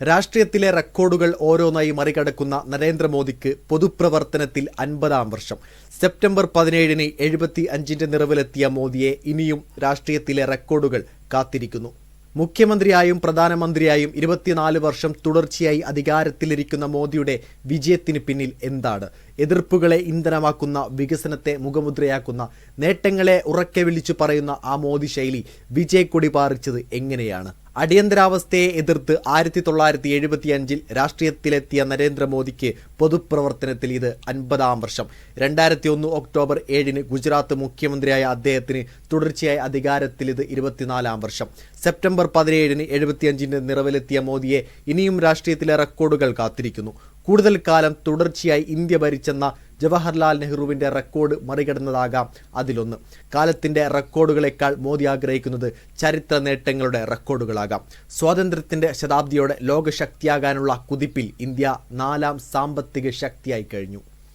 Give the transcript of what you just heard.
രാഷ്ട്രീയത്തിലെ റെക്കോർഡുകൾ ഓരോന്നായി മറികടക്കുന്ന നരേന്ദ്രമോദിക്ക് പൊതുപ്രവർത്തനത്തിൽ 50-ാം വർഷം. സെപ്റ്റംബർ 17-ന് 75-ന്റെ നിറവിലെത്തിയ മോദിയെ ഇനിയും രാഷ്ട്രീയത്തിലെ റെക്കോർഡുകൾ കാത്തിരിക്കുന്നു. മുഖ്യമന്ത്രിയായും പ്രധാനമന്ത്രിയായും 24 വർഷം തുടർച്ചയായി അധികാരത്തിലിരിക്കുന്ന മോദിയുടെ വിജയത്തിന് പിന്നിൽ എന്താണ്? എതിർപ്പുകളെ ഇന്ധനമാക്കുന്ന, വികസനത്തെ മുഖമുദ്രയാക്കുന്ന, നേട്ടങ്ങളെ ഉറക്കെ വിളിച്ചു പറയുന്ന ആ മോദി ശൈലി വിജയക്കൊടി പാറിച്ചത് എങ്ങനെയാണ്? അടിയന്തരാവസ്ഥയെ എതിർത്ത് 1975-ൽ രാഷ്ട്രീയത്തിലെത്തിയ നരേന്ദ്രമോദിക്ക് പൊതുപ്രവർത്തനത്തിൽ ഇത് 50-ാം വർഷം. 2001 ഒക്ടോബർ 7-ന് ഗുജറാത്ത് മുഖ്യമന്ത്രിയായ അദ്ദേഹത്തിന് തുടർച്ചയായി അധികാരത്തിലിത് 24-ാം വർഷം. സെപ്റ്റംബർ 17-ന് 75-ന്റെ നിറവിലെത്തിയ മോദിയെ ഇനിയും രാഷ്ട്രീയത്തിലെ റെക്കോർഡുകൾ കാത്തിരിക്കുന്നു. കൂടുതൽ കാലം തുടർച്ചയായി ഇന്ത്യ ഭരിച്ചെന്ന ജവഹർലാൽ നെഹ്റുവിൻ്റെ റെക്കോർഡ് മറികടന്നതാകാം അതിലൊന്ന്. കാലത്തിൻ്റെ റെക്കോർഡുകളെക്കാൾ മോദി ആഗ്രഹിക്കുന്നത് ചരിത്ര നേട്ടങ്ങളുടെ റെക്കോർഡുകളാകാം. സ്വാതന്ത്ര്യത്തിൻ്റെ ശതാബ്ദിയോടെ ലോകശക്തിയാകാനുള്ള കുതിപ്പിൽ ഇന്ത്യ 4ാം സാമ്പത്തിക ശക്തിയായി കഴിഞ്ഞു.